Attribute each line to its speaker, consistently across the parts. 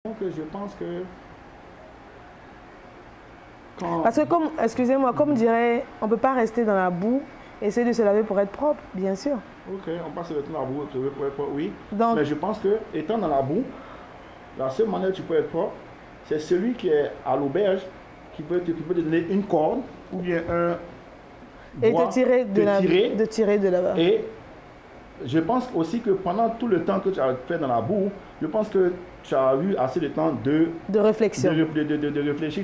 Speaker 1: Donc, je pense que quand...
Speaker 2: Parce que comme, excusez-moi, comme dirait, on ne peut pas rester dans la boue, essayer de se laver pour être propre, bien sûr.
Speaker 1: Ok, on passe le temps dans la boue, oui.
Speaker 2: Donc,
Speaker 1: Mais je pense que, étant dans la boue, la seule manière que tu peux être propre, c'est celui qui est à l'auberge qui peut te donner une corde ou bien un
Speaker 2: et
Speaker 1: bois,
Speaker 2: te tirer de là-bas.
Speaker 1: Et je pense aussi que pendant tout le temps que tu as fait dans la boue, je pense que tu as eu assez de temps de
Speaker 2: réflexion.
Speaker 1: De réfléchir,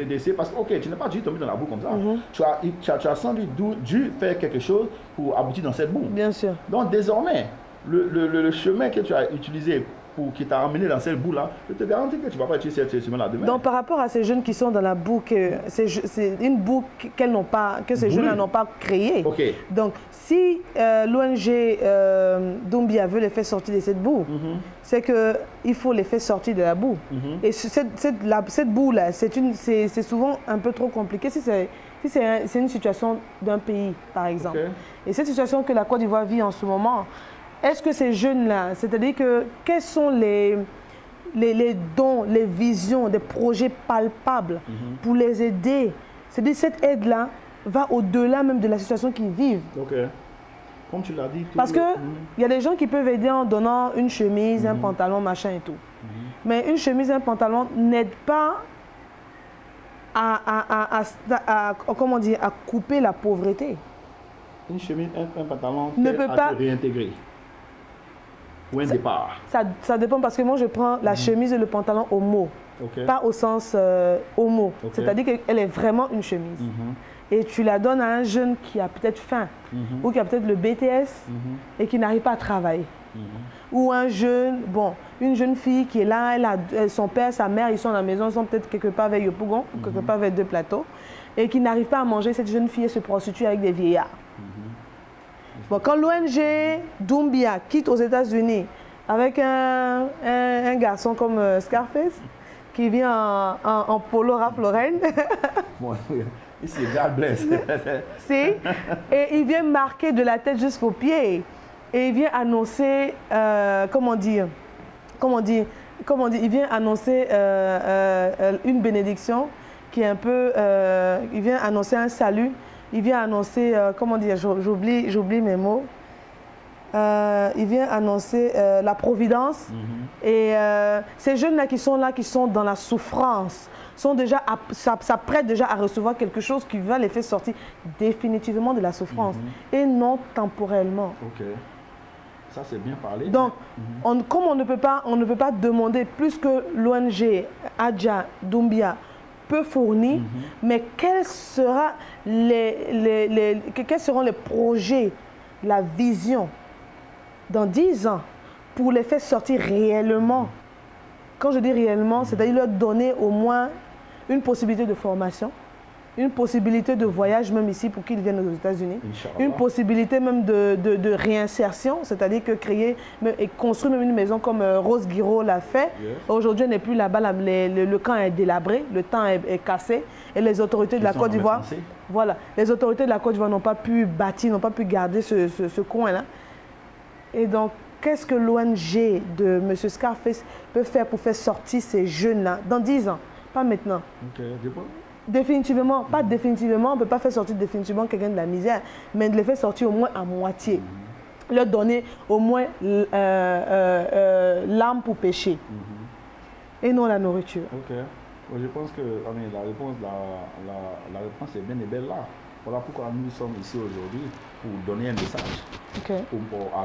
Speaker 1: d'essayer. Parce que, ok, tu n'es pas juste tombé dans la boue comme ça. Tu as sans doute dû faire quelque chose pour aboutir dans cette boue.
Speaker 2: Bien sûr.
Speaker 1: Donc, désormais, le chemin que tu as utilisé qui t'a amené dans cette boue-là, je te garantis que tu ne vas pas utiliser ce chemin-là demain.
Speaker 2: Donc, par rapport à ces jeunes qui sont dans la boue, c'est une boue que ces jeunes n'ont pas créée.
Speaker 1: Okay.
Speaker 2: Donc, si l'ONG Doumbia veut les faire sortir de cette boue, c'est qu'il faut les faire sortir de la boue. Et cette boue-là, c'est souvent un peu trop compliqué si c'est une situation d'un pays, par exemple.
Speaker 1: Okay.
Speaker 2: Et cette situation que la Côte d'Ivoire vit en ce moment, est-ce que ces jeunes-là, c'est-à-dire que quels sont les dons, les visions, des projets palpables pour les aider? C'est-à-dire cette aide-là va au-delà même de la situation qu'ils vivent.
Speaker 1: Ok. Comme tu l'as dit.
Speaker 2: Parce qu'il y a des gens qui peuvent aider en donnant une chemise, un pantalon, machin et tout. Mais une chemise, un pantalon n'aide pas comment dire, à couper la pauvreté.
Speaker 1: Une chemise, un pantalon
Speaker 2: ne peut pas
Speaker 1: te réintégrer. Ou un départ.
Speaker 2: Ça dépend parce que moi je prends la chemise et le pantalon au mot. Pas au sens homo. C'est-à-dire qu'elle est vraiment une chemise. Et tu la donnes à un jeune qui a peut-être faim ou qui a peut-être le BTS et qui n'arrive pas à travailler. Ou un jeune, une jeune fille qui est là, son père, sa mère, ils sont à la maison, ils sont peut-être quelque part vers Yopougon, ou quelque part vers Deux Plateaux, et qui n'arrive pas à manger, cette jeune fille se prostitue avec des vieillards. Bon, quand l'ONG Doumbia quitte aux États-Unis avec un garçon comme Scarface, qui vient en polo Ralph Lauren,
Speaker 1: ici, God bless.
Speaker 2: et il vient marquer de la tête jusqu'aux pieds. Et il vient annoncer, il vient annoncer une bénédiction qui est un peu, il vient annoncer un salut. Il vient annoncer, j'oublie mes mots. Il vient annoncer la providence. Et ces jeunes-là, qui sont dans la souffrance, s'apprêtent déjà à recevoir quelque chose qui va les faire sortir définitivement de la souffrance et non temporellement.
Speaker 1: Ok. Ça, c'est bien parlé.
Speaker 2: Donc, comme on ne peut pas demander plus que l'ONG Adja Doumbia peut fournir, mais quels seront les projets, la vision dans 10 ans pour les faire sortir réellement? Quand je dis réellement, c'est-à-dire leur donner au moins une possibilité de formation, une possibilité de voyage même ici pour qu'ils viennent aux États-Unis, une possibilité même de réinsertion, c'est-à-dire que créer et construire même une maison comme Rose Guiraud l'a fait. Aujourd'hui, elle n'est plus là-bas, le camp est délabré, le temps est cassé et les autorités de la Côte d'Ivoire, les autorités de la Côte d'Ivoire n'ont pas pu bâtir, n'ont pas pu garder ce coin-là. Et donc, qu'est-ce que l'ONG de M. Scarface peut faire pour faire sortir ces jeunes-là dans 10 ans, pas maintenant? Définitivement, pas définitivement, on ne peut pas faire sortir définitivement quelqu'un de la misère, mais de les faire sortir au moins à moitié. Leur donner au moins l'âme pour pécher et non la nourriture.
Speaker 1: Ok. Je pense que la réponse est bien et belle là. Voilà pourquoi nous sommes ici aujourd'hui, pour donner un message.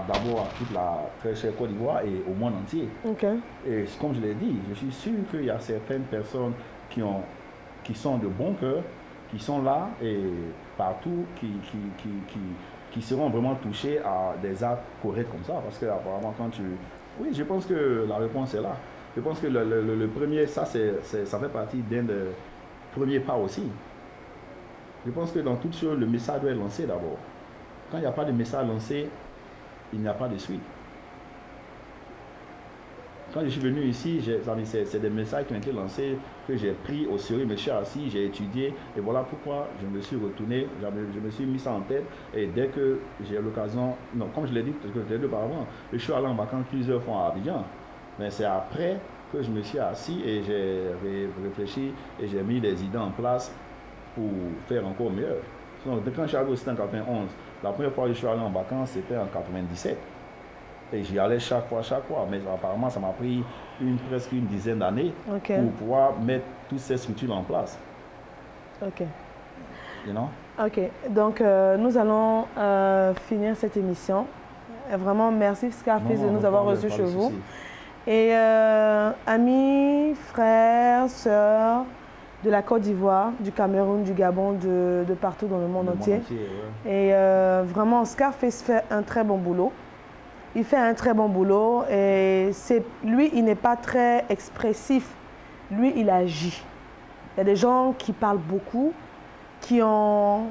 Speaker 1: D'abord à toute la très chère Côte d'Ivoire et au monde entier. Et comme je l'ai dit, je suis sûr qu'il y a certaines personnes qui sont de bon cœur, qui sont là et partout, qui seront vraiment touchés à des actes corrects comme ça. Parce que apparemment, oui, je pense que la réponse est là. Je pense que le premier, ça fait partie d'un des premiers pas aussi. Je pense que dans toute chose, le message doit être lancé d'abord. Quand il n'y a pas de message lancé, il n'y a pas de suite. Quand je suis venu ici, c'est des messages qui ont été lancés, que j'ai pris au sérieux, je me suis assis, j'ai étudié, et voilà pourquoi je me suis retourné, je me suis mis ça en tête, et dès que j'ai l'occasion, non, comme je l'ai dit auparavant, je suis allé en vacances plusieurs fois à Abidjan. Mais c'est après que je me suis assis et j'ai réfléchi et j'ai mis les idées en place pour faire encore mieux. Donc, quand je suis arrivé au stade en 91, la première fois que je suis allé en vacances, c'était en 97. Et j'y allais chaque fois. Mais apparemment, ça m'a pris presque une dizaine d'années pour pouvoir mettre toutes ces structures en place.
Speaker 2: Ok.
Speaker 1: You know?
Speaker 2: Ok. Donc, nous allons finir cette émission. Vraiment, merci Scarface de nous avoir reçus chez vous. Et amis, frères, sœurs de la Côte d'Ivoire, du Cameroun, du Gabon, de partout dans le monde entier. Et vraiment, Scarface fait un très bon boulot. Il fait un très bon boulot et lui, il n'est pas très expressif. Lui, il agit. Il y a des gens qui parlent beaucoup, qui ont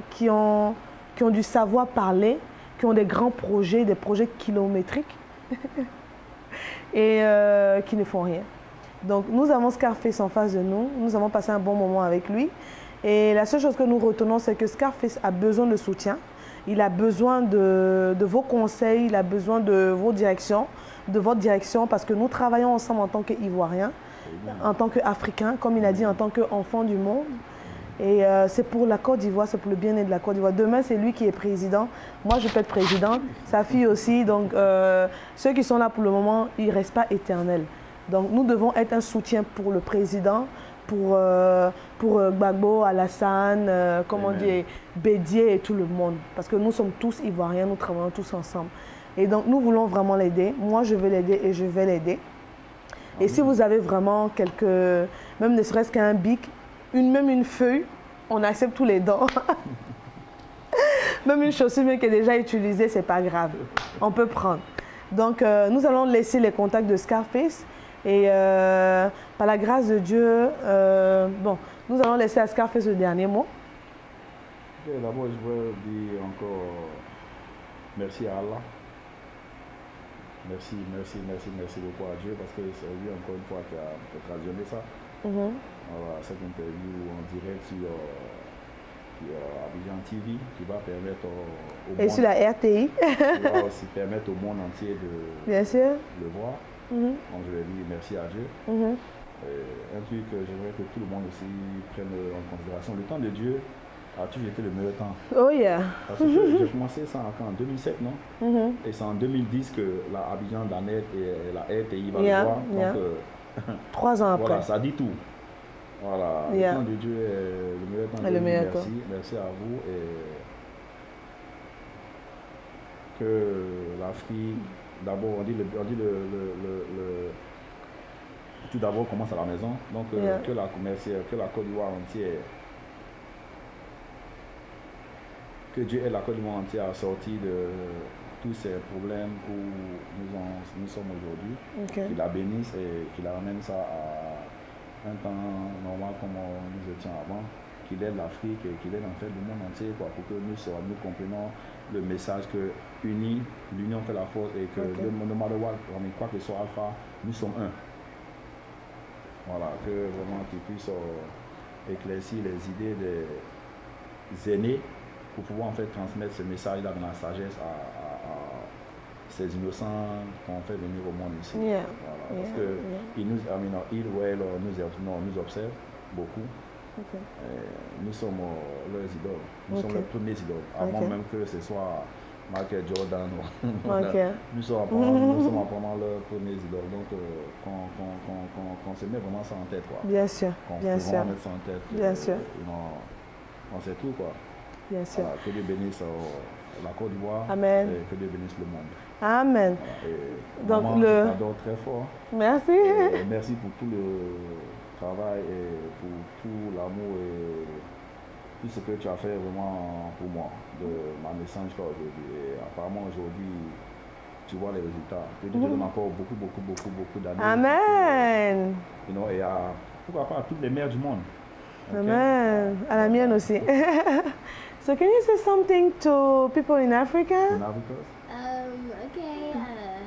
Speaker 2: du savoir parler, qui ont des grands projets, des projets kilométriques et qui ne font rien. Donc, nous avons Scarface en face de nous. Nous avons passé un bon moment avec lui. Et la seule chose que nous retenons, c'est que Scarface a besoin de soutien. Il a besoin de vos conseils, il a besoin de vos directions, de votre direction, parce que nous travaillons ensemble en tant qu'Ivoiriens, en tant qu'Africains, comme il a dit, en tant qu'enfants du monde. Et c'est pour la Côte d'Ivoire, c'est pour le bien-être de la Côte d'Ivoire. Demain, c'est lui qui est président. Moi, je peux être présidente, sa fille aussi. Donc, ceux qui sont là pour le moment, ils ne restent pas éternels. Donc, nous devons être un soutien pour le président, pour Gbagbo, Alassane, comment dire, Bédié et tout le monde. Parce que nous sommes tous Ivoiriens, nous travaillons tous ensemble. Et donc, nous voulons vraiment l'aider. Moi, je veux l'aider et je vais l'aider. Et si vous avez vraiment même ne serait-ce qu'un bic, même une feuille, on accepte tous les dons. Même une chaussure qui est déjà utilisée, c'est pas grave. On peut prendre. Donc, nous allons laisser les contacts de Scarface. Et par la grâce de Dieu, nous allons laisser à Scarface le dernier mot.
Speaker 1: D'abord, je veux dire encore merci à Allah. Merci beaucoup à Dieu parce que c'est lui encore une fois qui a occasionné ça. Voilà, cette interview en direct sur Abidjan TV qui va permettre au monde...
Speaker 2: Et sur la RTI.
Speaker 1: Qui va aussi permettre au monde entier de le voir. Donc je vais dire merci à Dieu. Un truc que j'aimerais que tout le monde aussi prenne en considération. Le temps de Dieu a toujours été le meilleur temps.
Speaker 2: Oh yeah.
Speaker 1: Parce que j'ai commencé ça en 2007, non? Et c'est en 2010 que la Abidjan Danet et la RTI va le voir. Donc,
Speaker 2: 3 ans après.
Speaker 1: Voilà, ça dit tout. Voilà, le temps de Dieu est le meilleur temps de Dieu. Merci à vous. Et que l'Afrique, d'abord, on dit tout d'abord commence à la maison. Donc, que la Côte d'Ivoire entière, que Dieu aide la Côte d'Ivoire entière à sortir de tous ces problèmes où nous sommes aujourd'hui. Qu'il la bénisse et qu'il ramène ça à un temps normal comme nous étions avant. Qu'il aide l'Afrique et qu'il aide en fait le monde entier pour que nous comprenons le message que l'union fait la force et que no matter what, quoi que ce soit alpha, nous sommes un. Voilà, que vraiment qu'ils puissent éclaircir les idées des aînés pour pouvoir en fait transmettre ce message-là dans la sagesse à ces innocents qu'on fait venir au monde ici. Voilà, parce que ils nous observent beaucoup. Nous sommes leurs idoles. Nous sommes les premiers idoles. Avant même que ce soit Michael Jordan. Nous sommes apparemment leurs premiers idoles. Donc, qu'on se met vraiment ça en tête. Quoi.
Speaker 2: Bien sûr. Bien sûr.
Speaker 1: Mettre ça en tête.
Speaker 2: Bien sûr.
Speaker 1: On sait tout. Quoi.
Speaker 2: Bien sûr.
Speaker 1: Voilà, que Dieu bénisse la Côte d'Ivoire.
Speaker 2: Amen.
Speaker 1: Et que Dieu bénisse le monde.
Speaker 2: Amen.
Speaker 1: Voilà, donc, je t'adore très fort.
Speaker 2: Merci.
Speaker 1: Et merci pour tout le travail et pour tout l'amour et tout ce que tu as fait vraiment pour moi, de ma naissance jusqu'à aujourd'hui. Et apparemment aujourd'hui, tu vois les résultats. Que Dieu te donne encore beaucoup d'années.
Speaker 2: Amen.
Speaker 1: Et pourquoi pas à toutes les mères du monde.
Speaker 2: Amen. À la mienne aussi. So can you say something to people in Africa?
Speaker 1: In Africa?
Speaker 3: Okay.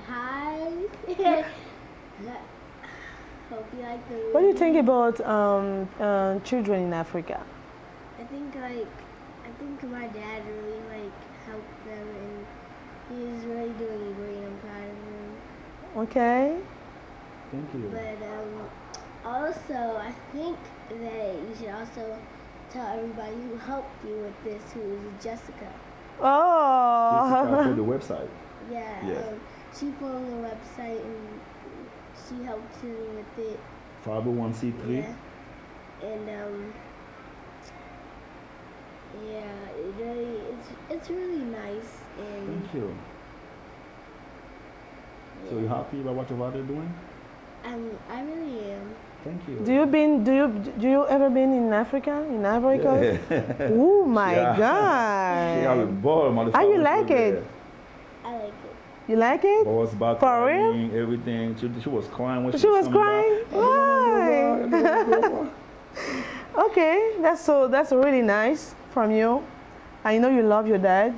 Speaker 3: Hi. Hope you like the movie.
Speaker 2: What do you think about children in Africa?
Speaker 3: I think my dad really helped them, and he's really doing great. I'm proud of him.
Speaker 2: Okay.
Speaker 1: Thank you.
Speaker 3: But also, I think that you should also tell everybody who helped you with this, who is Jessica.
Speaker 2: Oh.
Speaker 1: Jessica for the website.
Speaker 3: Yeah.
Speaker 1: Yes.
Speaker 3: She put on the website and she helped me with it.
Speaker 1: 501c3.
Speaker 3: Yeah. And yeah, it's really nice. And
Speaker 1: Thank you. So you happy about what your father doing?
Speaker 3: I really am.
Speaker 1: Thank you.
Speaker 2: Do you ever been in Africa, in Ivory Coast?
Speaker 1: Yeah.
Speaker 2: Oh my
Speaker 1: Yeah.
Speaker 2: God!
Speaker 1: She had a ball, motherfucker.
Speaker 2: How you like it?
Speaker 3: I like it.
Speaker 2: You like it?
Speaker 1: Boss back
Speaker 2: For real?
Speaker 1: crying, everything. She was crying when
Speaker 2: She was
Speaker 1: coming
Speaker 2: crying?
Speaker 1: back. I don't wanna go back.
Speaker 2: Okay, that's really nice from you. I know you love your dad,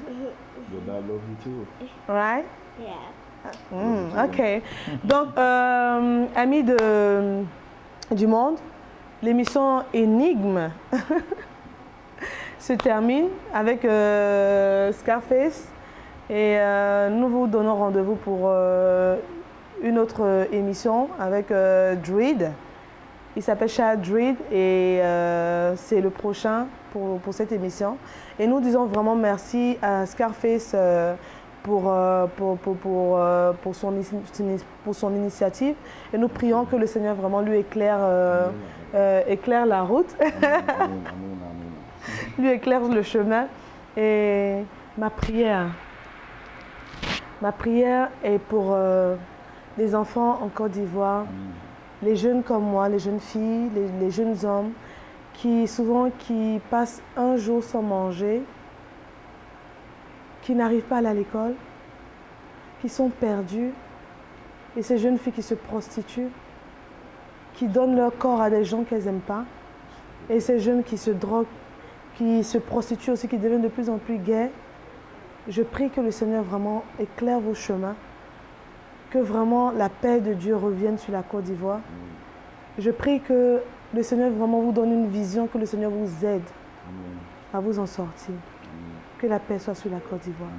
Speaker 1: Your dad loves you too.
Speaker 2: right?
Speaker 3: Yeah.
Speaker 2: Ok. Donc, amis du monde, l'émission Énigme se termine avec Scarface et nous vous donnons rendez-vous pour une autre émission avec Dreed. Il s'appelle Chad Dreed et c'est le prochain pour cette émission. Et nous disons vraiment merci à Scarface pour son initiative. Et nous prions que le Seigneur vraiment lui éclaire la route, lui éclaire le chemin. Et ma prière est pour les enfants en Côte d'Ivoire, les jeunes comme moi, les jeunes filles, les jeunes hommes qui passent un jour sans manger, qui n'arrivent pas à aller à l'école, qui sont perdus, et ces jeunes filles qui se prostituent, qui donnent leur corps à des gens qu'elles n'aiment pas, et ces jeunes qui se droguent, qui se prostituent aussi, qui deviennent de plus en plus gays. Je prie que le Seigneur vraiment éclaire vos chemins, que vraiment la paix de Dieu revienne sur la Côte d'Ivoire. Je prie que le Seigneur vraiment vous donne une vision, que le Seigneur vous aide à vous en sortir. Que la paix soit sur la Côte d'Ivoire.